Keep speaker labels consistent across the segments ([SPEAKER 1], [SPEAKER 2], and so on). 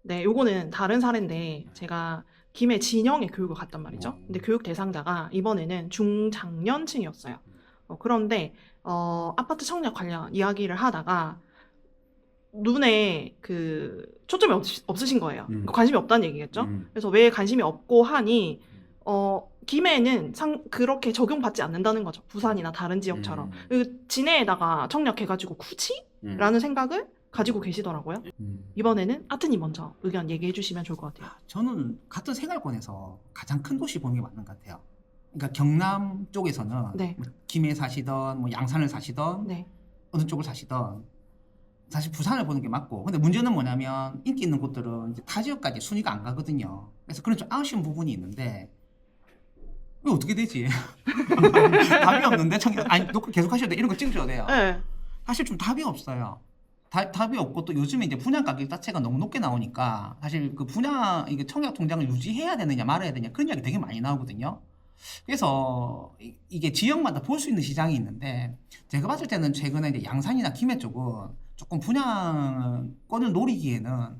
[SPEAKER 1] 네, 요거는 다른 사례인데 제가 김해 진영에 교육을 갔단 말이죠. 근데 교육 대상자가 이번에는 중장년층이었어요. 그런데 아파트 청약 관련 이야기를 하다가 눈에 그 초점이 없으신 거예요. 관심이 없다는 얘기겠죠. 그래서 왜 관심이 없고 하니 김해는 그렇게 적용받지 않는다는 거죠. 부산이나 다른 지역처럼. 그 진해에다가 청약해가지고 굳이? 라는 생각을 가지고 계시더라고요. 이번에는 아트님 먼저 의견 얘기해 주시면 좋을 것 같아요.
[SPEAKER 2] 저는 같은 생활권에서 가장 큰 도시 보는 게 맞는 것 같아요. 그러니까 경남 쪽에서는
[SPEAKER 1] 네.
[SPEAKER 2] 뭐 김해 사시던 뭐 양산을 사시던
[SPEAKER 1] 네.
[SPEAKER 2] 어느 쪽을 사시던 사실 부산을 보는 게 맞고, 근데 문제는 뭐냐면 인기 있는 곳들은 이제 타 지역까지 순위가 안 가거든요. 그래서 그런 좀 아쉬운 부분이 있는데 이거 어떻게 되지? 답이 없는데 아니 녹화 계속 하셔야 돼. 이런 거 찍으셔야 돼요.
[SPEAKER 1] 네.
[SPEAKER 2] 사실 좀 답이 없어요. 답이 없고 또 요즘에 이제 분양 가격 자체가 너무 높게 나오니까 사실 그 분양 이게 청약 통장을 유지해야 되느냐 말아야 되느냐 그런 이야기 되게 많이 나오거든요. 그래서 이게 지역마다 볼 수 있는 시장이 있는데 제가 봤을 때는 최근에 이제 양산이나 김해 쪽은 조금 분양권을 노리기에는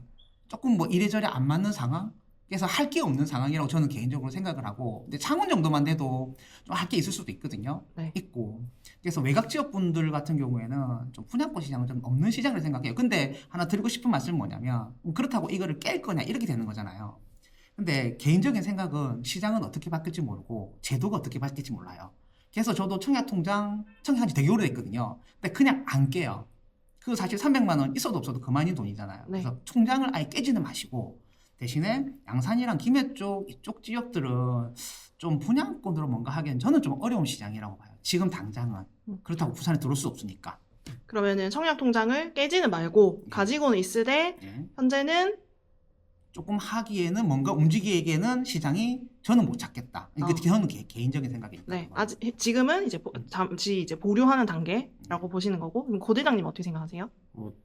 [SPEAKER 2] 조금 뭐 이래저래 안 맞는 상황? 그래서 할 게 없는 상황이라고 저는 개인적으로 생각을 하고, 근데 창원 정도만 돼도 좀 할 게 있을 수도 있거든요.
[SPEAKER 1] 네.
[SPEAKER 2] 있고. 그래서 외곽 지역 분들 같은 경우에는 좀 분양권 시장은 좀 없는 시장을 생각해요. 근데 하나 드리고 싶은 말씀은 뭐냐면 그렇다고 이거를 깰 거냐 이렇게 되는 거잖아요. 근데 개인적인 생각은 시장은 어떻게 바뀔지 모르고 제도가 어떻게 바뀔지 몰라요. 그래서 저도 청약통장 청약한 지 되게 오래됐거든요. 근데 그냥 안 깨요. 그 사실 300만 원 있어도 없어도 그만인 돈이잖아요.
[SPEAKER 1] 네.
[SPEAKER 2] 그래서 통장을 아예 깨지는 마시고 대신에 양산이랑 김해 쪽 이쪽 지역들은 좀 분양권으로 뭔가 하기엔 저는 좀 어려운 시장이라고 봐요. 지금 당장은. 그렇다고 부산에 들어올 수 없으니까.
[SPEAKER 1] 그러면은 청약 통장을 깨지는 말고
[SPEAKER 2] 네.
[SPEAKER 1] 가지고는 있으되
[SPEAKER 2] 예.
[SPEAKER 1] 현재는
[SPEAKER 2] 조금 하기에는 뭔가 움직이기에는 시장이 저는 못 찾겠다. 이게 저는 개인적인 생각입니다.
[SPEAKER 1] 네, 지금은 이제 잠시 이제 보류하는 단계라고 보시는 거고, 그럼 고 대장님 어떻게 생각하세요?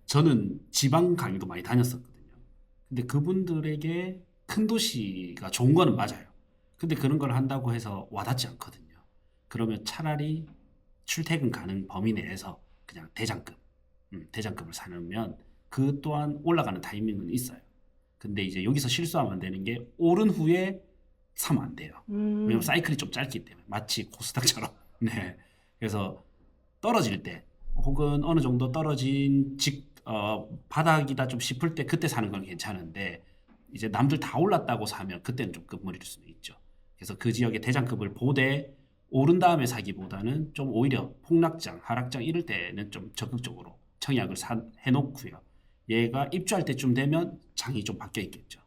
[SPEAKER 3] 저는 지방 강의도 많이 다녔었거든요. 근데 그분들에게 큰 도시가 좋은 거는 맞아요. 근데 그런 걸 한다고 해서 와닿지 않거든요. 그러면 차라리 출퇴근 가능 범위 내에서 그냥 대장급을 사놓으면 그 또한 올라가는 타이밍은 있어요. 근데 이제 여기서 실수하면 안 되는 게 오른 후에 사면 안 돼요. 왜냐면 사이클이 좀 짧기 때문에 마치 코스닥처럼. 네. 그래서 떨어질 때 혹은 어느 정도 떨어진 바닥이다 좀 싶을 때 그때 사는 건 괜찮은데 이제 남들 다 올랐다고 사면 그때는 좀 급물일 수도 있죠. 그래서 그 지역의 대장급을 보되 오른 다음에 사기보다는 좀 오히려 폭락장, 하락장 이럴 때는 좀 적극적으로 청약을 해놓고요. 얘가 입주할 때쯤 되면 장이 좀 바뀌어 있겠죠.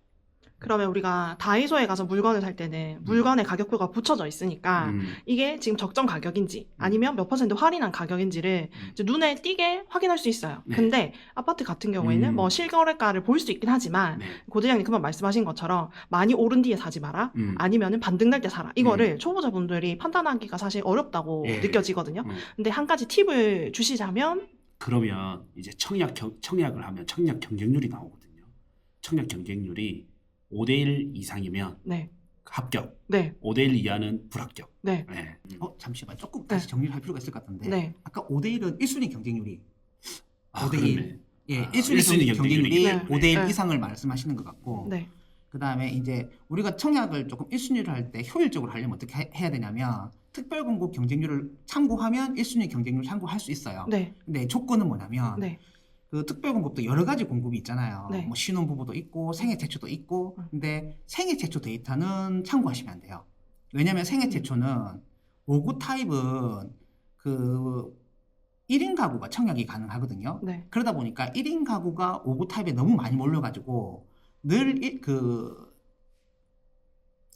[SPEAKER 1] 그러면 우리가 다이소에 가서 물건을 살 때는 물건의 가격표가 붙여져 있으니까 이게 지금 적정 가격인지 아니면 몇 퍼센트 할인한 가격인지를 이제 눈에 띄게 확인할 수 있어요.
[SPEAKER 3] 네.
[SPEAKER 1] 근데 아파트 같은 경우에는 뭐 실거래가를 볼 수 있긴 하지만
[SPEAKER 3] 네.
[SPEAKER 1] 고 대장님 그만 말씀하신 것처럼 많이 오른 뒤에 사지 마라. 아니면은 반등 날 때 사라. 이거를 초보자분들이 판단하기가 사실 어렵다고
[SPEAKER 3] 예.
[SPEAKER 1] 느껴지거든요. 근데 한 가지 팁을 주시자면
[SPEAKER 3] 그러면 이제 청약을 하면 청약 경쟁률이 나오거든요. 청약 경쟁률이 5대1 이상이면
[SPEAKER 1] 네.
[SPEAKER 3] 합격,
[SPEAKER 1] 네.
[SPEAKER 3] 5대1 이하는 불합격.
[SPEAKER 1] 네.
[SPEAKER 3] 네.
[SPEAKER 2] 잠시만 조금 다시 정리를 할 필요가 있을 것 같은데
[SPEAKER 1] 네.
[SPEAKER 2] 아까 5대1은 1순위 경쟁률이 5대1
[SPEAKER 3] 그러네.
[SPEAKER 2] 예,
[SPEAKER 3] 아,
[SPEAKER 2] 1순위 경쟁률이
[SPEAKER 1] 네.
[SPEAKER 2] 5대1
[SPEAKER 1] 네.
[SPEAKER 2] 이상을 말씀하시는 것 같고
[SPEAKER 1] 네.
[SPEAKER 2] 그 다음에 이제 우리가 청약을 조금 1순위로 할 때 효율적으로 하려면 어떻게 해야 되냐면 특별공급 경쟁률을 참고하면 1순위 경쟁률을 참고할 수 있어요.
[SPEAKER 1] 네.
[SPEAKER 2] 근데 조건은 뭐냐면
[SPEAKER 1] 네.
[SPEAKER 2] 그 특별공급도 여러 가지 공급이 있잖아요.
[SPEAKER 1] 네.
[SPEAKER 2] 뭐 신혼부부도 있고 생애 최초도 있고 근데 생애 최초 데이터는 참고하시면 안 돼요. 왜냐면 생애 최초는 5구 타입은 그 1인 가구가 청약이 가능하거든요.
[SPEAKER 1] 네.
[SPEAKER 2] 그러다 보니까 1인 가구가 5구 타입에 너무 많이 몰려가지고 늘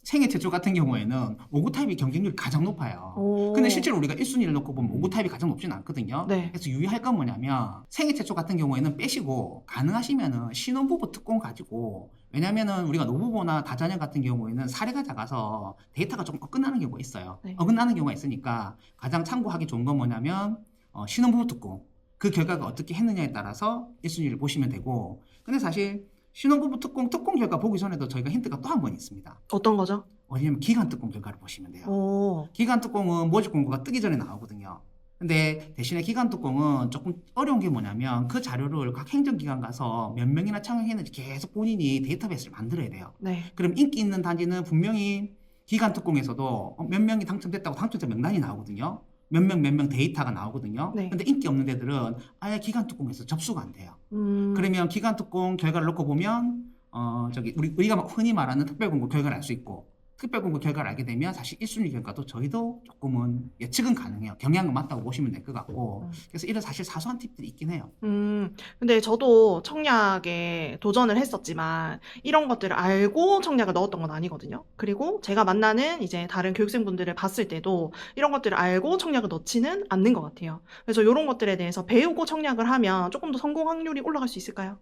[SPEAKER 2] 생애 최초 같은 경우에는 5구 타입이 경쟁률이 가장 높아요.
[SPEAKER 1] 오.
[SPEAKER 2] 근데 실제로 우리가 1순위를 놓고 보면 5구 타입이 가장 높지는 않거든요.
[SPEAKER 1] 네.
[SPEAKER 2] 그래서 유의할 건 뭐냐면 생애 최초 같은 경우에는 빼시고 가능하시면은 신혼부부 특공 가지고, 왜냐면은 우리가 노부부나 다자녀 같은 경우에는 사례가 작아서 데이터가 조금 어긋나는 경우가 있어요.
[SPEAKER 1] 네.
[SPEAKER 2] 어긋나는 경우가 있으니까 가장 참고하기 좋은 건 뭐냐면 신혼부부 특공 그 결과가 어떻게 했느냐에 따라서 1순위를 보시면 되고, 근데 사실 신혼부부 특공 결과 보기 전에도 저희가 힌트가 또 한 번 있습니다.
[SPEAKER 1] 어떤 거죠?
[SPEAKER 2] 왜냐면 기간 특공 결과를 보시면 돼요.
[SPEAKER 1] 오.
[SPEAKER 2] 기간 특공은 모집 공고가 뜨기 전에 나오거든요. 근데 대신에 기간특공은 조금 어려운 게 뭐냐면 그 자료를 각 행정기관 가서 몇 명이나 청약했는지 계속 본인이 데이터베이스를 만들어야 돼요.
[SPEAKER 1] 네.
[SPEAKER 2] 그럼 인기 있는 단지는 분명히 기간특공에서도 몇 명이 당첨됐다고 당첨자 명단이 나오거든요. 몇 명 데이터가 나오거든요.
[SPEAKER 1] 네.
[SPEAKER 2] 근데 인기 없는 데들은 아예 기간특공에서 접수가 안 돼요.
[SPEAKER 1] 음.
[SPEAKER 2] 그러면 기간특공 결과를 놓고 보면 우리가 흔히 말하는 특별공고 결과를 알 수 있고 특별공고 결과를 알게 되면 사실 1순위 결과도 저희도 조금은 예측은 가능해요. 경향은 맞다고 보시면 될 것 같고 그래서 이런 사실 사소한 팁들이 있긴 해요.
[SPEAKER 1] 근데 저도 청약에 도전을 했었지만 이런 것들을 알고 청약을 넣었던 건 아니거든요. 그리고 제가 만나는 이제 다른 교육생분들을 봤을 때도 이런 것들을 알고 청약을 넣지는 않는 것 같아요. 그래서 이런 것들에 대해서 배우고 청약을 하면 조금 더 성공 확률이 올라갈 수 있을까요?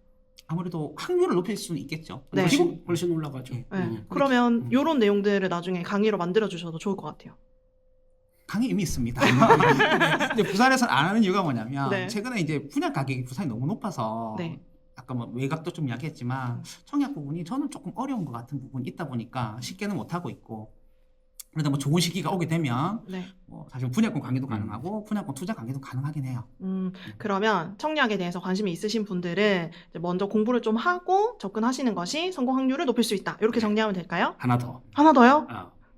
[SPEAKER 2] 아무래도 확률을 높일 수는 있겠죠.
[SPEAKER 1] 네.
[SPEAKER 3] 훨씬 올라가죠.
[SPEAKER 1] 네. 그러면 이런 내용들을 나중에 강의로 만들어 주셔도 좋을 것 같아요.
[SPEAKER 2] 강의 이미 있습니다. 근데 부산에서는 안 하는 이유가 뭐냐면
[SPEAKER 1] 네.
[SPEAKER 2] 최근에 이제 분양 가격이 부산이 너무 높아서
[SPEAKER 1] 네.
[SPEAKER 2] 아까 뭐 외곽도 좀 약했지만 청약 부분이 저는 조금 어려운 것 같은 부분이 있다 보니까 쉽게는 못 하고 있고 그러다 뭐 좋은 시기가 오게 되면
[SPEAKER 1] 네.
[SPEAKER 2] 뭐 사실 분양권 강의도 가능하고 분양권 투자 강의도 가능하긴 해요.
[SPEAKER 1] 그러면 청약에 대해서 관심이 있으신 분들은 이제 먼저 공부를 좀 하고 접근하시는 것이 성공 확률을 높일 수 있다. 이렇게 정리하면 될까요?
[SPEAKER 3] 하나 더.
[SPEAKER 1] 하나 더요?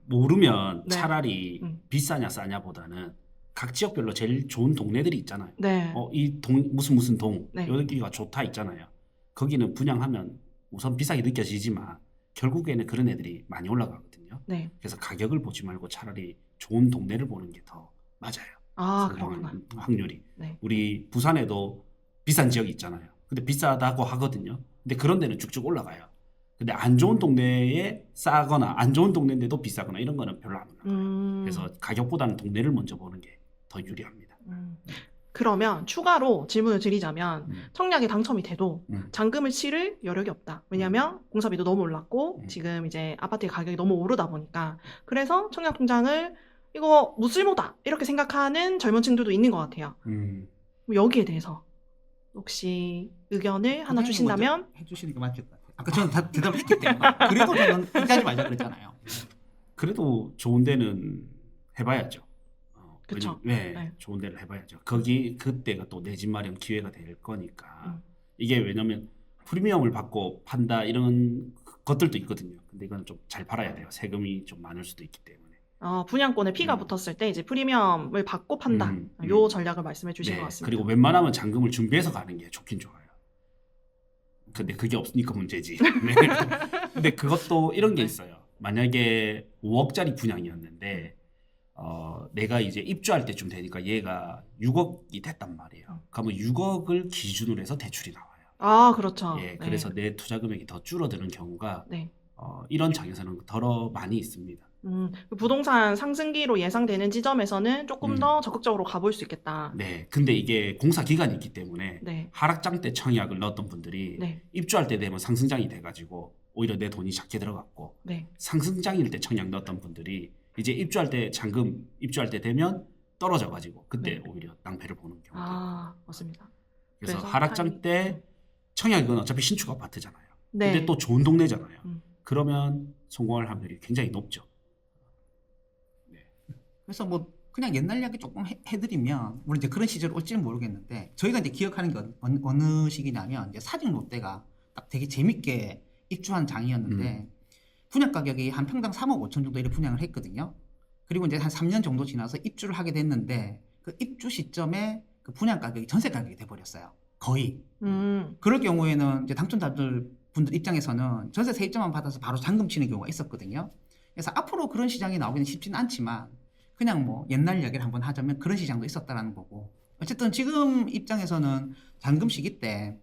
[SPEAKER 3] 모르면
[SPEAKER 1] 네.
[SPEAKER 3] 차라리 비싸냐 싸냐보다는 각 지역별로 제일 좋은 동네들이 있잖아요.
[SPEAKER 1] 네.
[SPEAKER 3] 이 무슨 동
[SPEAKER 1] 네.
[SPEAKER 3] 여기가 좋다 있잖아요. 거기는 분양하면 우선 비싸게 느껴지지만 결국에는 그런 애들이 많이 올라가거든요.
[SPEAKER 1] 네.
[SPEAKER 3] 그래서 가격을 보지 말고 차라리 좋은 동네를 보는 게 더 맞아요.
[SPEAKER 1] 아,
[SPEAKER 3] 성공할
[SPEAKER 1] 그렇구나.
[SPEAKER 3] 확률이.
[SPEAKER 1] 네.
[SPEAKER 3] 우리 부산에도 비싼 지역이 있잖아요. 근데 비싸다고 하거든요. 근데 그런 데는 쭉쭉 올라가요. 근데 안 좋은 동네에 싸거나 안 좋은 동네인데도 비싸거나 이런 거는 별로 안 올라가요. 그래서 가격보다는 동네를 먼저 보는 게 더 유리합니다.
[SPEAKER 1] 그러면 추가로 질문을 드리자면 청약에 당첨이 돼도 잔금을 치를 여력이 없다. 왜냐하면 공사비도 너무 올랐고 지금 이제 아파트의 가격이 너무 오르다 보니까 그래서 청약통장을 이거 무쓸모다 이렇게 생각하는 젊은 층들도 있는 것 같아요. 여기에 대해서 혹시 의견을 하나 주신다면?
[SPEAKER 2] 해주시는 게 맞을 것 같아요. 아까 저는 다 대답했기 때문에 그래도 저는 포기하지 말자 그랬잖아요.
[SPEAKER 3] 그래도 좋은 데는 해봐야죠.
[SPEAKER 1] 그쵸.
[SPEAKER 3] 네, 좋은 데를 해봐야죠. 그때가 또 내 집 마련 기회가 될 거니까. 이게 왜냐면 프리미엄을 받고 판다 이런 것들도 있거든요. 근데 이건 좀 잘 팔아야 돼요. 세금이 좀 많을 수도 있기 때문에.
[SPEAKER 1] 분양권에 피가 붙었을 때 이제 프리미엄을 받고 판다. 요 전략을 말씀해 주신 것 같습니다.
[SPEAKER 3] 그리고 웬만하면 잔금을 준비해서 가는 게 좋긴 좋아요. 근데 그게 없으니까 문제지. 네. 근데 그것도 이런 게 있어요. 만약에 5억짜리 분양이었는데 내가 이제 입주할 때쯤 되니까 얘가 6억이 됐단 말이에요. 그러면 6억을 기준으로 해서 대출이 나와요.
[SPEAKER 1] 아, 그렇죠.
[SPEAKER 3] 예, 그래서 내 투자 금액이 더 줄어드는 경우가
[SPEAKER 1] 네.
[SPEAKER 3] 이런 장에서는 더러 많이 있습니다.
[SPEAKER 1] 부동산 상승기로 예상되는 지점에서는 조금 더 적극적으로 가볼 수 있겠다.
[SPEAKER 3] 네, 근데 이게 공사 기간이 있기 때문에
[SPEAKER 1] 네.
[SPEAKER 3] 하락장 때 청약을 넣었던 분들이
[SPEAKER 1] 네.
[SPEAKER 3] 입주할 때 되면 상승장이 돼가지고 오히려 내 돈이 작게 들어갔고
[SPEAKER 1] 네.
[SPEAKER 3] 상승장일 때 청약 넣었던 분들이 이제 입주할 때 입주할 때 되면 떨어져가지고 그때 오히려 낭패를 보는 경우도 있고.
[SPEAKER 1] 맞습니다.
[SPEAKER 3] 그래서 하락장 때 청약은 어차피 신축 아파트잖아요.
[SPEAKER 1] 네.
[SPEAKER 3] 근데 또 좋은 동네잖아요. 그러면 성공할 확률이 굉장히 높죠.
[SPEAKER 2] 그래서 뭐 그냥 옛날 이야기 조금 해드리면 우리 이제 그런 시절 올지는 모르겠는데 저희가 이제 기억하는 게 어느 시기냐면 이제 사직 롯데가 딱 되게 재밌게 입주한 장이었는데 분양 가격이 한 평당 3억 5천 정도 이렇게 분양을 했거든요. 그리고 이제 한 3년 정도 지나서 입주를 하게 됐는데 그 입주 시점에 그 분양 가격이 전세 가격이 돼버렸어요. 거의. 그럴 경우에는 이제 분들 입장에서는 전세 세입자만 받아서 바로 잔금 치는 경우가 있었거든요. 그래서 앞으로 그런 시장이 나오기는 쉽지는 않지만 그냥 뭐 옛날 이야기를 한번 하자면 그런 시장도 있었다라는 거고 어쨌든 지금 입장에서는 잔금 시기 때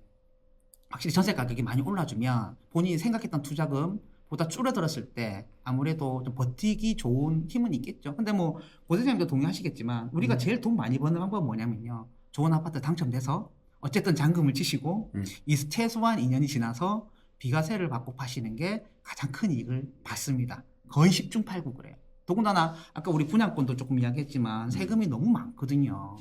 [SPEAKER 2] 확실히 전세 가격이 많이 올라주면 본인이 생각했던 투자금보다 줄어들었을 때 아무래도 좀 버티기 좋은 힘은 있겠죠. 근데 뭐 고대장님도 동의하시겠지만 우리가 제일 돈 많이 버는 방법은 뭐냐면요. 좋은 아파트 당첨돼서 어쨌든 잔금을 치시고 이 최소한 2년이 지나서 비과세를 받고 파시는 게 가장 큰 이익을 받습니다. 거의 10중 8구 그래요. 더군다나 아까 우리 분양권도 조금 이야기했지만 세금이 너무 많거든요.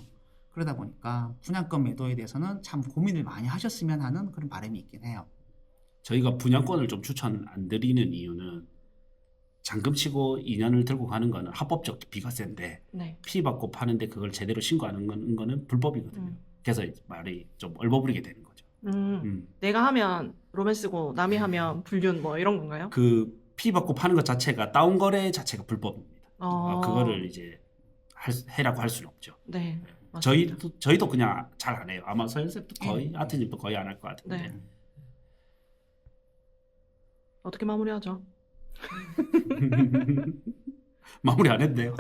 [SPEAKER 2] 그러다 보니까 분양권 매도에 대해서는 참 고민을 많이 하셨으면 하는 그런 바람이 있긴 해요.
[SPEAKER 3] 저희가 분양권을 좀 추천 안 드리는 이유는 잔금 치고 2년을 들고 가는 거는 합법적 비과세인데
[SPEAKER 1] 네.
[SPEAKER 3] 피 받고 파는데 그걸 제대로 신고하는 거는 불법이거든요. 그래서 말이 좀 얼버무리게 되는 거죠.
[SPEAKER 1] 내가 하면 로맨스고 남이 하면 불륜 뭐 이런 건가요?
[SPEAKER 3] 그 피 받고 파는 것 자체가 다운 거래 자체가 불법입니다.
[SPEAKER 1] 어.
[SPEAKER 3] 그거를 이제 해라고 할 수는 없죠.
[SPEAKER 1] 네. 맞습니다.
[SPEAKER 3] 저희도 그냥 잘 안 해요. 아마 서현쌤도 거의 아트님도 거의 안 할 것 같은데.
[SPEAKER 1] 네. 어떻게 마무리하죠?
[SPEAKER 3] 마무리 안 했대요.